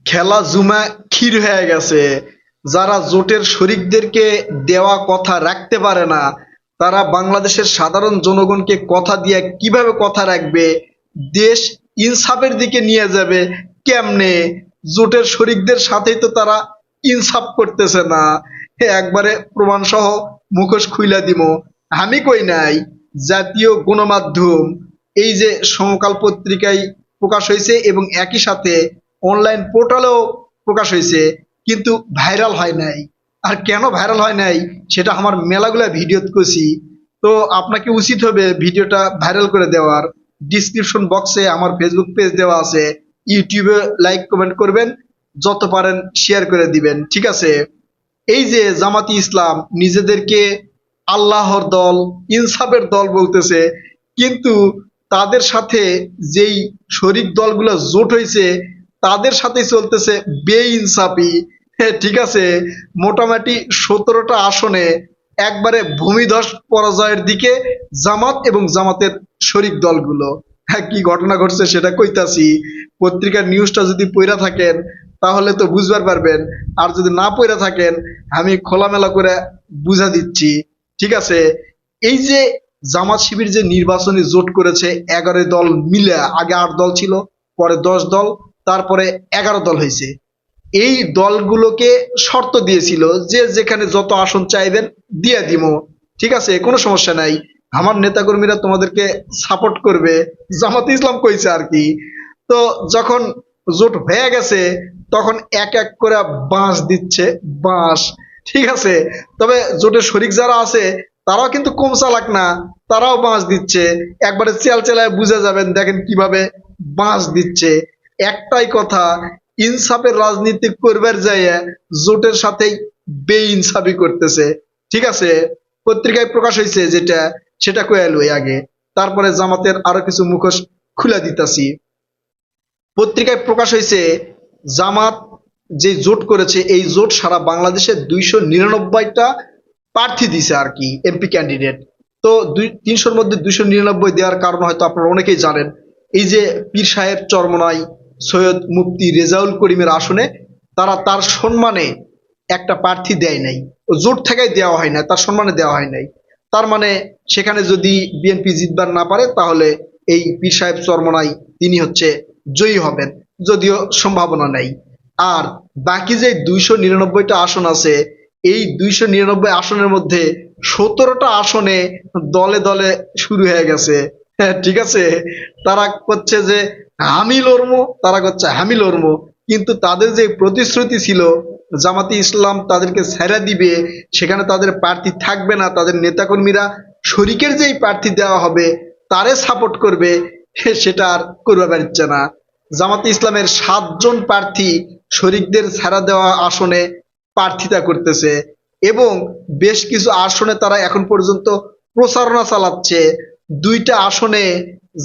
খেলা জুমা ক্ষীর হয়ে গেছে। যারা জোটের শরিকদেরকে দেওয়া কথা রাখতে পারে না, তারা বাংলাদেশের সাধারণ জনগণকে কথা দিয়ে কিভাবে কথা রাখবে, দেশ ইনসাফের দিকে নিয়ে যাবে কেমনে? জোটের শরিকদের সাথেই তো তারা ইনসাফ করতেছে না। একবারে প্রমাণ সহ মুখোশ খুইলা দিমো। আমি কই নাই, জাতীয় গণমাধ্যম এই যে সমকাল পত্রিকায় প্রকাশ হয়েছে এবং একই সাথে অনলাইন পোর্টালেও প্রকাশ হয়েছে, কিন্তু ভাইরাল হয় নাই। আর কেন ভাইরাল হয় নাই সেটা আমার মেলাগুলা ভিডিও করছি। তো আপনাকে উচিত হবে ভিডিওটা ভাইরাল করে দেওয়ার। ডিসক্রিপশন বক্সে আমার ফেসবুক পেজ দেওয়া আছে, ইউটিউবে লাইক কমেন্ট করবেন, যত পারেন শেয়ার করে দিবেন, ঠিক আছে? এই যে জামাতি ইসলাম নিজেদেরকে আল্লাহর দল, ইনসাফের দল বলতেছে, কিন্তু তাদের সাথে যেই শরিক দলগুলো জোট হয়েছে তাদের সাথে চলতেছে বেইনসাফি। হ্যাঁ, ঠিক আছে। মোটামুটি 17টা আসনে একবারে ভূমিধস পরাজয়ের দিকে জামাত এবং জামাতের শরিক দলগুলো। হ্যাঁ, কি ঘটনা ঘটছে সেটা কইতাছি। পত্রিকার নিউজটা যদি পইরা থাকেন তাহলে তো বুঝবার পারবেন, আর যদি না পইরা থাকেন আমি খোলামেলা করে বুঝা দিচ্ছি, ঠিক আছে? এই যে জামাত শিবির যে নির্বাচনী জোট করেছে 11 দল মিলে, আগে 8 দল ছিল, পরে 10 দল, তারপরে 11 দল হয়েছে। এই দলগুলোকে শর্ত দিয়েছিল যে যেখানে যত আসন চাইবেন দিয়ে দিব, ঠিক আছে, কোনো সমস্যা নাই, আমার নেতাকর্মীরা তোমাদেরকে সাপোর্ট করবে, জামাতে ইসলাম কইছে আর কি। তো যখন জোট হয়ে গেছে তখন এক এক করে বাঁশ দিচ্ছে, বাঁশ, ঠিক আছে। তবে জোটের শরিক যারা আছে তারাও কিন্তু কম চালাক না, তারাও বাঁশ দিচ্ছে। একবারে চেল চেলায় বুঝে যাবেন, দেখেন কিভাবে বাঁশ দিচ্ছে। একটাই কথা, ইনসাফের রাজনীতি করবার যাইয়া জোটের সাথেই বেইনসাফি করতেছে, ঠিক আছে? পত্রিকায় প্রকাশ হয়েছে যেটা, সেটা কয়ে লই আগে, তারপরে জামাতের আরো কিছু মুখোশ খুলে দিতাছি। পত্রিকায় প্রকাশ হয়েছে জামাত যে জোট করেছে, এই জোট সারা বাংলাদেশে 299টা প্রার্থী দিছে আর কি, এমপি ক্যান্ডিডেট। তো 300-র মধ্যে 299 দেওয়ার কারণ হয়তো আপনারা অনেকেই জানেন। এই যে পীর সাহেব চরমনাই সৈয়দ মুফতি রেজাউল করিমের আসনে তারা তার সম্মানে একটা প্রার্থী দেয় নাই, ও জোট থেকেই দেওয়া হয় না, তার সম্মানে দেওয়া হয় নাই। তার মানে সেখানে যদি বিএনপি জিতবার না পারে তাহলে এই পীর সাহেব চরমনাই তিনি হচ্ছে জয়ী হবেন, যদিও সম্ভাবনা নেই। আর বাকি যে 299টা আসন আছে, এই 299 আসনের মধ্যে 17টা আসনে দলে দলে শুরু হয়ে গেছে। হ্যাঁ, ঠিক আছে। তারা করছে যে আমি লড়বো, তারা করছে আমি লড়বো, কিন্তু তাদের যে প্রতিশ্রুতি ছিল জামাতি ইসলাম তাদেরকে ছেড়ে দিবে, সেখানে তাদের প্রার্থী থাকবে না, তাদের নেতাকর্মীরা শরিকের যেই প্রার্থী দেওয়া হবে তারে সাপোর্ট করবে, সেটা আর করবে পারছে না। জামাতে ইসলামের 7জন প্রার্থী শরিকদের ছাড়া দেওয়া আসনে প্রার্থিতা করতেছে এবং বেশ কিছু আসনে তারা এখন পর্যন্ত প্রচারণা চালাচ্ছে। 2টা আসনে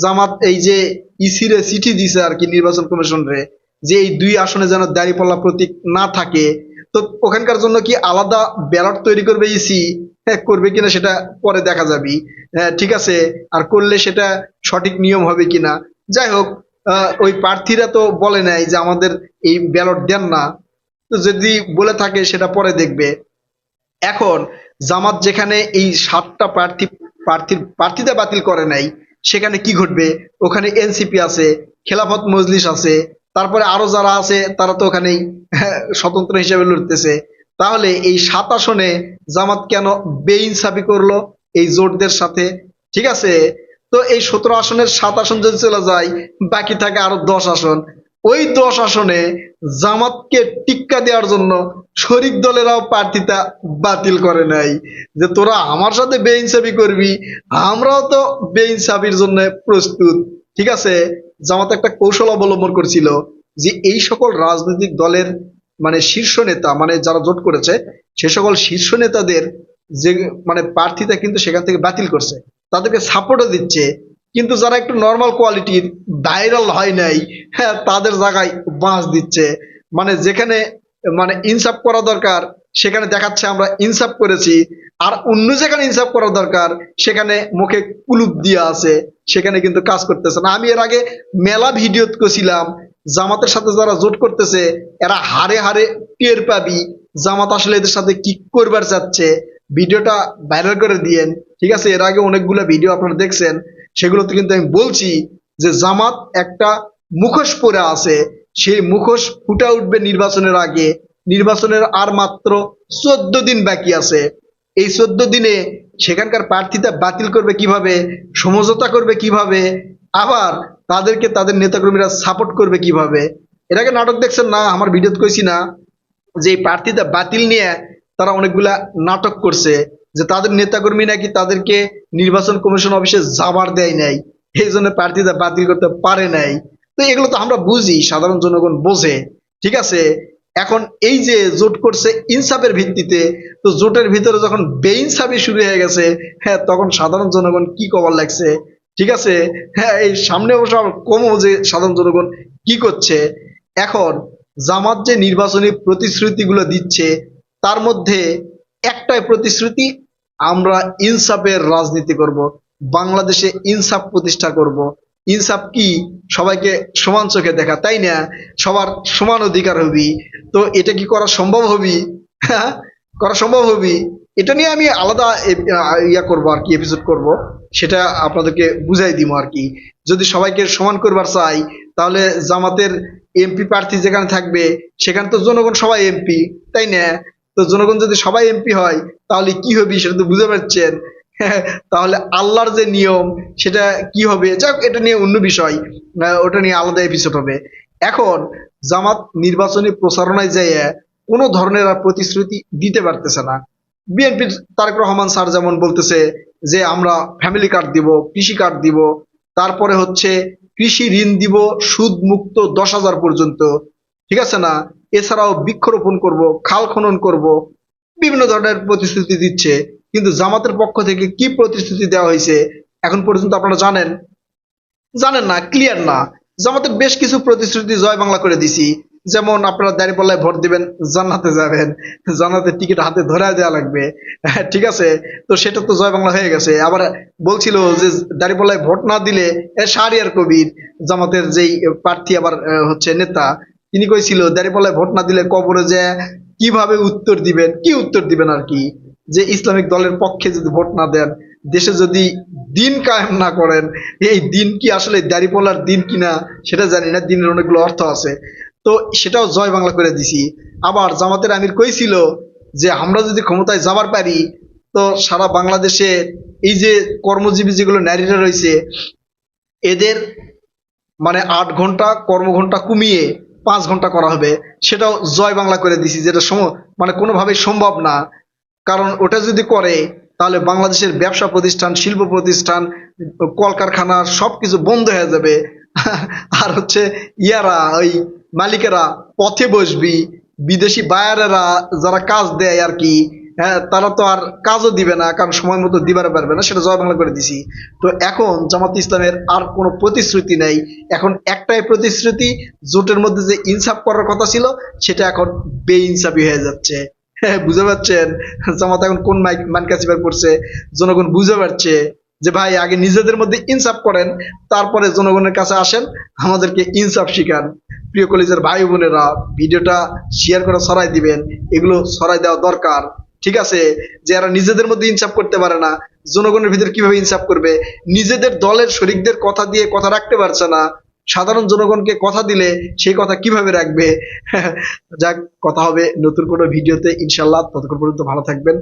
জামাত এই যে ইসিরে চিঠি দিছে আর কি নির্বাচন কমিশনরে, যে এই 2 আসনে যেন দাঁড়িপাল্লা প্রতীক না থাকে। তো ওখানকার জন্য কি আলাদা ব্যালট তৈরি করবে ইসি? হ্যাঁ, করবে কিনা সেটা পরে দেখা যাবে। হ্যাঁ, ঠিক আছে। আর করলে সেটা সঠিক নিয়ম হবে কিনা, যাই হোক, ওই প্রার্থীরা তো বলে নাই যে আমাদের এই ব্যালট দেন না। তো যদি বলে থাকে সেটা পরে দেখবে। এখন জামাত যেখানে এই 7টা প্রার্থীতা বাতিল করে নাই, সেখানে কি ঘটবে? ওখানে এনসিপি আছে, খেলাফত মজলিস আছে, তারপরে আরো যারা আছে তারা তো ওখানেই স্বতন্ত্র হিসেবে লড়তেছে। তাহলে এই 7 আসনে জামাত কেন বেইনসাফি করলো এই জোটদের সাথে? ঠিক আছে। তো এই 17 আসনের 7 আসন যদি চলে যায়, বাকি থাকে আরো 10 আসন। ওই 10 আসনে জামাতকে টিক্কা দেওয়ার জন্য শরিক দলেরাও প্রার্থিতা বাতিল করে নাই, যে তোরা আমার সাথে বেইনসাফি করবি, আমরাও তো বেইনসাফির জন্য প্রস্তুত, ঠিক আছে। জামাত একটা কৌশল অবলম্বন করছিল যে এই সকল রাজনৈতিক দলের মানে শীর্ষ নেতা, মানে যারা জোট করেছে সে সকল শীর্ষ নেতাদের যে মানে প্রার্থিতা কিন্তু সেখান থেকে বাতিল করছে, তাদেরকে সাপোর্টও দিচ্ছে। কিন্তু যারা একটু নর্মাল কোয়ালিটির, ভাইরাল হয় নাই, হ্যাঁ, তাদের জায়গায় বাঁশ দিচ্ছে। মানে যেখানে মানে ইনসাফ করা দরকার সেখানে দেখাচ্ছে আমরা ইনসাফ করেছি, আর অন্য যেখানে ইনসাফ করা দরকার সেখানে মুখে কুলুপ দিয়া আছে, সেখানে কিন্তু কাজ করতেছে না। আমি এর আগে মেলা ভিডিও করছিলাম জামাতের সাথে যারা জোট করতেছে এরা হারে হারে টের পাবি জামাত আসলে এদের সাথে কি করবার চাচ্ছে। ভিডিওটা ভাইরাল করে দিয়েন, ঠিক আছে? এর আগে অনেকগুলো ভিডিও আপনারা দেখছেন, সেগুলোতে কিন্তু আমি বলছি যে জামাত একটা মুখোশ পরে আছে, সেই মুখোশ ফুটে উঠবে নির্বাচনের আগে। নির্বাচনের আর মাত্র 14 দিন বাকি আছে। এই 14 দিনে সেখানকার প্রার্থীতা বাতিল করবে কিভাবে, সমঝোতা করবে কিভাবে, আবার তাদেরকে তাদের নেতাকর্মীরা সাপোর্ট করবে কিভাবে। এর আগে নাটক দেখছেন না, আমার ভিডিওতে কইছি না যে এই প্রার্থীতা বাতিল নিয়ে তারা অনেকগুলা নাটক করছে, যে তাদের নেতাকর্মী নাকি তাদেরকে নির্বাচন কমিশন অফিসে যাবার দেয় নাই, এই জন্য প্রার্থীতা বাতিল করতে পারে নাই। তো এগুলো তো আমরা বুঝি, সাধারণ জনগণ বোঝে, ঠিক আছে? এখন এই যে জোট করছে ইনসাফের ভিত্তিতে, তো জোটের ভিতরে যখন বেইনসাফি শুরু হয়ে গেছে, হ্যাঁ, তখন সাধারণ জনগণ কি কবার লাগছে, ঠিক আছে? হ্যাঁ, এই সামনে অবশ্য কমও যে সাধারণ জনগণ কি করছে। এখন জামাত যে নির্বাচনী প্রতিশ্রুতিগুলো দিচ্ছে তার মধ্যে একটাই প্রতিশ্রুতি, আমরা ইনসাফের রাজনীতি করব, বাংলাদেশে ইনসাফ প্রতিষ্ঠা করব। ইনসাফ কি? সবাইকে সমান চোখে দেখা, তাই না? সবার সমান অধিকার হবি। তো এটা কি করা সম্ভব হবি? হ্যাঁ, করা সম্ভব হবি। এটা নিয়ে আমি আলাদা ইয়া করব আর কি, এপিসোড করব, সেটা আপনাদেরকে বুঝাই দিব আর কি। যদি সবাইকে সমান করবার চাই, তাহলে জামাতের এমপি প্রার্থী যেখানে থাকবে সেখানে তো জনগণ সবাই এমপি, তাই না? তো জনগণ যদি সবাই এমপি হয় তাহলে কি হবে সেটা তো বুঝতে পারছেন। তাহলে আল্লাহর যে নিয়ম সেটা কি হবে, যাক এটা নিয়ে অন্য বিষয়, ওটা নিয়ে আলাদা এপিসোড হবে। এখন জামাত নির্বাচনী প্রচারণায় যেয়ে কোনো ধরনের আর প্রতিশ্রুতি দিতে পারতেছে না। বিএনপির তারেক রহমান স্যার যেমন বলতেছে যে আমরা ফ্যামিলি কার্ড দিব, কৃষি কার্ড দিব, তারপরে হচ্ছে কৃষি ঋণ দিব সুদ মুক্ত 10,000 পর্যন্ত, ঠিক আছে না? এছাড়াও বৃক্ষরোপণ করব, খাল খনন করব, বিভিন্ন ধরনের প্রতিশ্রুতি দিচ্ছে। কিন্তু জামাতের পক্ষ থেকে কি প্রতিশ্রুতি দেওয়া হয়েছে এখন পর্যন্ত আপনারা জানেন? জানেন না, ক্লিয়ার না। জামাতের বেশ কিছু প্রতিশ্রুতি জয় বাংলা করে দিছি, যেমন আপনারা দাঁড়িপাল্লায় ভোট দিবেন জান্নাতে যাবেন, জান্নাতের টিকিট হাতে ধরে দেওয়া লাগবে, ঠিক আছে? তো সেটা তো জয় বাংলা হয়ে গেছে। আবার বলছিল যে দাঁড়িপাল্লায় ভোট না দিলে শাহরিয়ার কবির, জামাতের যেই প্রার্থী আবার হচ্ছে নেতা, তিনি কইছিল দাঁড়িপাল্লায় ভোট না দিলে কবরে যে কিভাবে উত্তর দিবেন, কি উত্তর দিবেন আর কি, যে ইসলামিক দলের পক্ষে যদি ভোট না দেন, দেশে যদি দিন কায়েম না করেন, এই দিন কি আসলে দাঁড়িপাল্লার দিন কিনা সেটা জানি না, দিনের অনেকগুলো অর্থ আছে। তো সেটাও জয় বাংলা করে দিছি। আবার জামাতের আমির কইছিল যে আমরা যদি ক্ষমতায় যাবার পারি, তো সারা বাংলাদেশে এই যে কর্মজীবী যেগুলো নারীরা রয়েছে এদের মানে 8 ঘন্টা কর্মঘন্টা কমিয়ে 5 ঘন্টা করা হবে, সেটাও জয় বাংলা করে দিছি, যেটা মানে কোনোভাবেই সম্ভব না। কারণ ওটা যদি করে তাহলে বাংলাদেশের ব্যবসা প্রতিষ্ঠান, শিল্প প্রতিষ্ঠান, কলকারখানা সবকিছু বন্ধ হয়ে যাবে। আর হচ্ছে ইয়ারা ওই মালিকেরা পথে বসবি, বিদেশি বায়ারেরা যারা কাজ দেয় আর কি, হ্যাঁ, তারা তো আর কাজও দিবে না, কারণ সময় মতো দিবার পারবে না, সেটা জয় বাংলা করে দিছি। তো এখন জামাত ইসলামের আর কোনো প্রতিশ্রুতি নেই। এখন একটাই প্রতিশ্রুতি, জোটের মধ্যে যে ইনসাফ করার কথা ছিল সেটা এখন বেইনসাফি হয়ে যাচ্ছে। হ্যাঁ, বুঝতে পারছেন জামাত এখন কোন মান কাছিবার করছে? জনগণ বুঝতে পারছে যে ভাই আগে নিজেদের মধ্যে ইনসাফ করেন, তারপরে জনগণের কাছে আসেন, আমাদেরকে ইনসাফ শিখান। প্রিয় কলেজের ভাই বোনেরা, ভিডিওটা শেয়ার করে ছড়াই দিবেন, এগুলো ছড়াই দেওয়া দরকার, ঠিক আছে? যে এরা নিজেদের মধ্যে ইনসাফ করতে পারে না, জনগণের ভিতরে কিভাবে ইনসাফ করবে? নিজেদের দলের শরিকদের কথা দিয়ে কথা রাখতে পারছে না, সাধারণ জনগণকে কথা দিলে সেই কথা কিভাবে রাখবে? যাক, কথা হবে নতুন কোনো ভিডিওতে ইনশাল্লাহ। ততক্ষণ পর্যন্ত ভালো থাকবেন,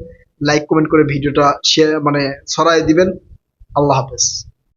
লাইক কমেন্ট করে ভিডিওটা শেয়ার মানে ছড়াই দিবেন। আল্লাহ হাফেজ।